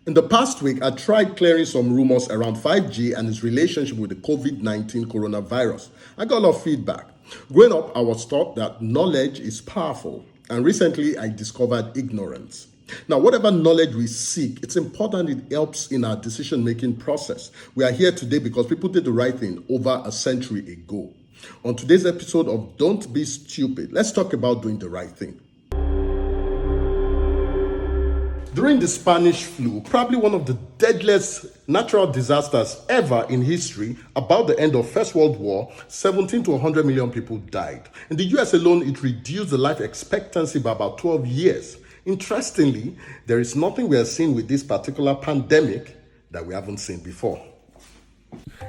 In the past week, I tried clearing some rumors around 5G and its relationship with the COVID-19 coronavirus. I got a lot of feedback. Growing up, I was taught that knowledge is powerful, and recently I discovered ignorance. Now, whatever knowledge we seek, it's important it helps in our decision-making process. We are here today because people did the right thing over a century ago. On today's episode of Don't Be Stupid, let's talk about doing the right thing. During the Spanish flu, probably one of the deadliest natural disasters ever in history, about the end of First World War, 17 to 100 million people died. In the US alone, it reduced the life expectancy by about 12 years. Interestingly, there is nothing we are seeing with this particular pandemic that we haven't seen before.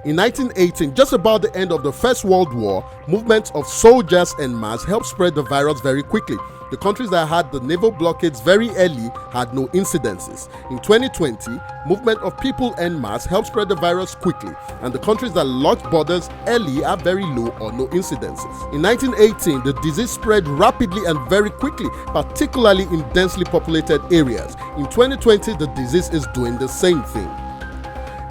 In 1918, just about the end of the First World War, movements of soldiers en masse helped spread the virus very quickly. The countries that had the naval blockades very early had no incidences. In 2020, movement of people en masse helped spread the virus quickly, and the countries that locked borders early have very low or no incidences. In 1918, the disease spread rapidly and very quickly, particularly in densely populated areas. In 2020, the disease is doing the same thing.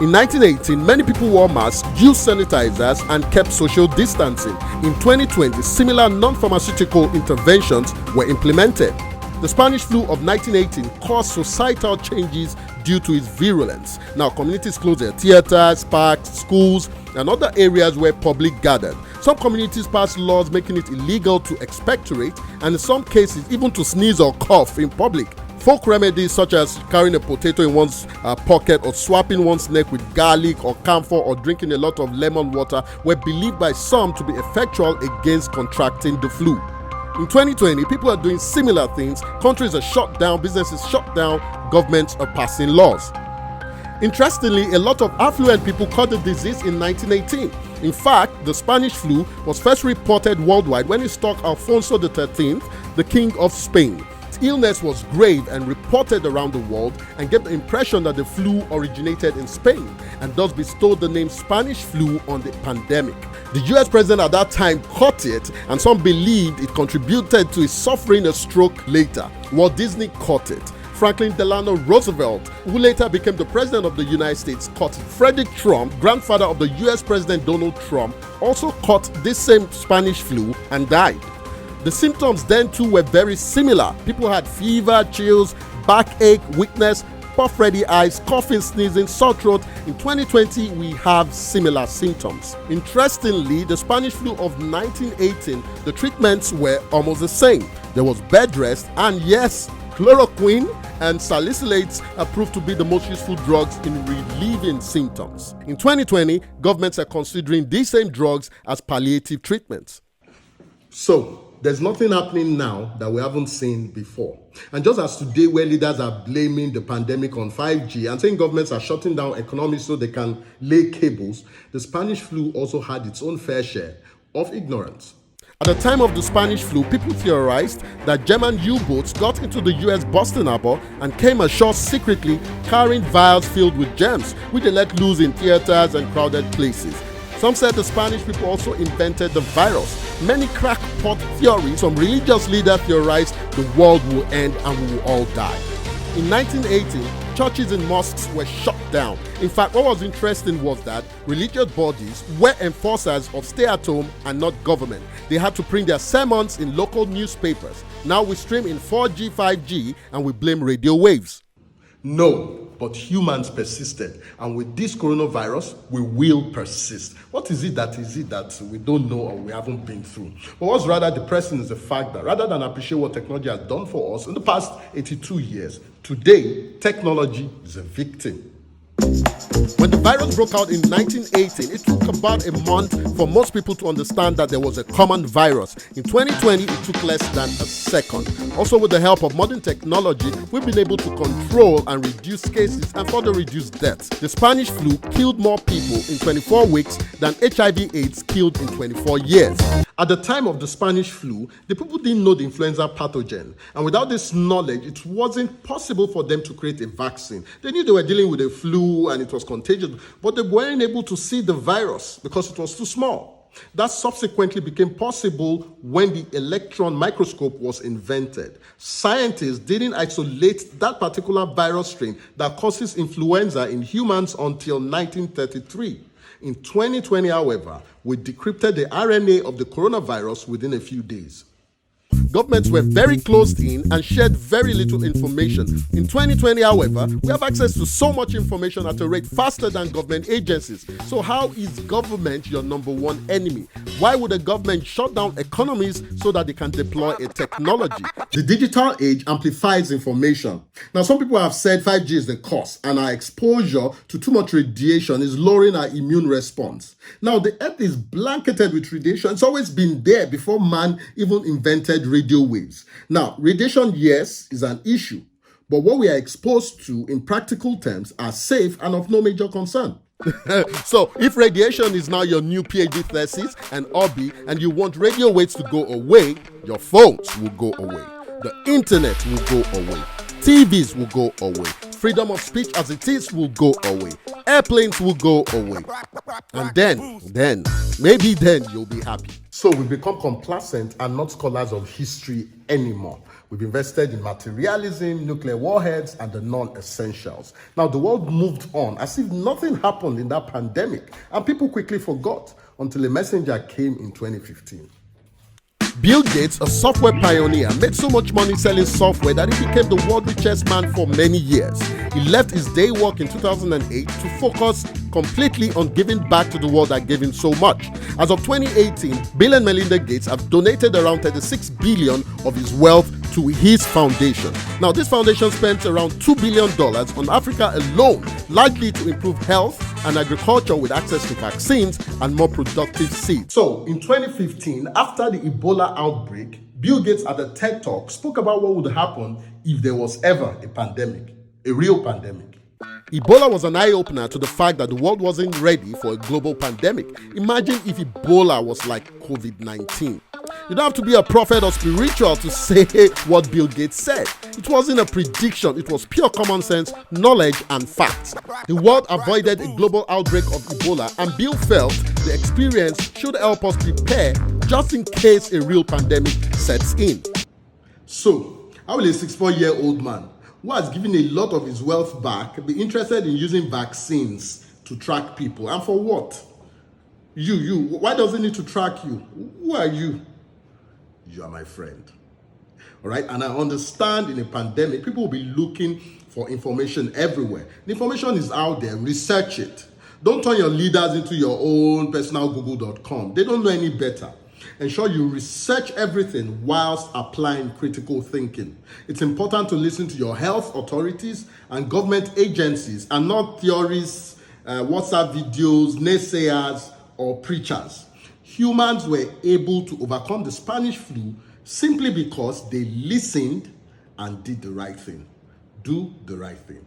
In 1918, many people wore masks, used sanitizers, and kept social distancing. In 2020, similar non-pharmaceutical interventions were implemented. The Spanish flu of 1918 caused societal changes due to its virulence. Now, communities closed their theaters, parks, schools, and other areas where public gathered. Some communities passed laws making it illegal to expectorate, and in some cases, even to sneeze or cough in public. Folk remedies such as carrying a potato in one's pocket or swapping one's neck with garlic or camphor or drinking a lot of lemon water were believed by some to be effectual against contracting the flu. In 2020, people are doing similar things. Countries are shut down, businesses shut down, governments are passing laws. Interestingly, a lot of affluent people caught the disease in 1918. In fact, the Spanish flu was first reported worldwide when it struck Alfonso XIII, the King of Spain. Illness was grave and reported around the world and gave the impression that the flu originated in Spain and thus bestowed the name Spanish flu on the pandemic. The US president at that time caught it, and some believed it contributed to his suffering a stroke later. Walt Disney caught it. Franklin Delano Roosevelt, who later became the president of the United States, caught it. Frederick Trump, grandfather of the US president Donald Trump, also caught this same Spanish flu and died. The symptoms then too were very similar. People had fever, chills, backache, weakness, puff ready eyes, coughing, sneezing, sore throat. In 2020, we have similar symptoms. Interestingly, the Spanish flu of 1918, the treatments were almost the same. There was bed rest, and yes, chloroquine and salicylates are proved to be the most useful drugs in relieving symptoms. In 2020, governments are considering these same drugs as palliative treatments. So, there's nothing happening now that we haven't seen before. And just as today, where leaders are blaming the pandemic on 5G and saying governments are shutting down economies so they can lay cables, the Spanish flu also had its own fair share of ignorance. At the time of the Spanish flu, people theorized that German U-boats got into the US Boston Harbor and came ashore secretly carrying vials filled with germs, which they let loose in theaters and crowded places. Some said the Spanish people also invented the virus. Many crackpot theories. Some religious leaders theorized the world will end and we will all die. In 1918, churches and mosques were shut down. In fact, what was interesting was that religious bodies were enforcers of stay at home and not government. They had to print their sermons in local newspapers. Now we stream in 4G, 5G, and we blame radio waves. No, but humans persisted, and with this coronavirus, we will persist. What is it that we don't know or we haven't been through? But what's rather depressing is the fact that rather than appreciate what technology has done for us in the past 82 years, today, technology is a victim. When the virus broke out in 1918, it took about a month for most people to understand that there was a common virus. In 2020, it took less than a second. Also, with the help of modern technology, we've been able to control and reduce cases and further reduce deaths. The Spanish flu killed more people in 24 weeks than HIV/AIDS killed in 24 years. At the time of the Spanish flu, the people didn't know the influenza pathogen. And without this knowledge, it wasn't possible for them to create a vaccine. They knew they were dealing with a flu and it was contagious, but they weren't able to see the virus because it was too small. That subsequently became possible when the electron microscope was invented. Scientists didn't isolate that particular virus strain that causes influenza in humans until 1933. In 2020, however, we decrypted the RNA of the coronavirus within a few days. Governments were very closed in and shared very little information. In 2020, however, we have access to so much information at a rate faster than government agencies. So how is government your number one enemy? Why would a government shut down economies so that they can deploy a technology? The digital age amplifies information. Now, some people have said 5G is the cause, and our exposure to too much radiation is lowering our immune response. Now, the earth is blanketed with radiation. It's always been there before man even invented radio waves. Now, radiation, yes, is an issue, but what we are exposed to in practical terms are safe and of no major concern. So, if radiation is now your new PhD thesis and hobby, and you want radio waves to go away, your phones will go away. The internet will go away. TVs will go away. Freedom of speech as it is will go away. Airplanes will go away. And then, maybe then you'll be happy. So we've become complacent and not scholars of history anymore. We've invested in materialism, nuclear warheads, and the non-essentials. Now, the world moved on as if nothing happened in that pandemic, and people quickly forgot until a messenger came in 2015. Bill Gates, a software pioneer, made so much money selling software that he became the world's richest man for many years. He left his day work in 2008 to focus completely on giving back to the world that gave him so much. As of 2018, Bill and Melinda Gates have donated around $36 billion of his wealth to his foundation. Now, this foundation spends around $2 billion on Africa alone, largely to improve health and agriculture with access to vaccines and more productive seeds. So, in 2015, after the Ebola outbreak, Bill Gates at a TED Talk spoke about what would happen if there was ever a pandemic, a real pandemic. Ebola was an eye-opener to the fact that the world wasn't ready for a global pandemic. Imagine if Ebola was like Covid19. You don't have to be a prophet or spiritual to say what Bill Gates said. It wasn't a prediction, it was pure common sense, knowledge, and facts. The world avoided a global outbreak of Ebola, and Bill felt the experience should help us prepare just in case a real pandemic sets in. So, how will a 64-year-old man who has given a lot of his wealth back be interested in using vaccines to track people? And for what? Why does he need to track you? Who are you? You are my friend. All right? And I understand in a pandemic, people will be looking for information everywhere. The information is out there. Research it. Don't turn your leaders into your own personal google.com. They don't know any better. Ensure you research everything whilst applying critical thinking. It's important to listen to your health authorities and government agencies and not theorists, WhatsApp videos, naysayers, or preachers. Humans were able to overcome the Spanish flu simply because they listened and did the right thing. Do the right thing.